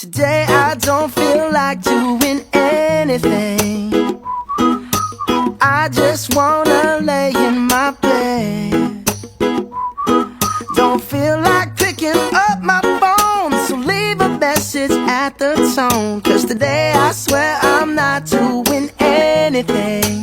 Today I don't feel like doing anything. I just wanna lay in my bed. Don't feel like picking up my phone, so leave a message at the tone. 'Cause today I swear I'm not doing anything.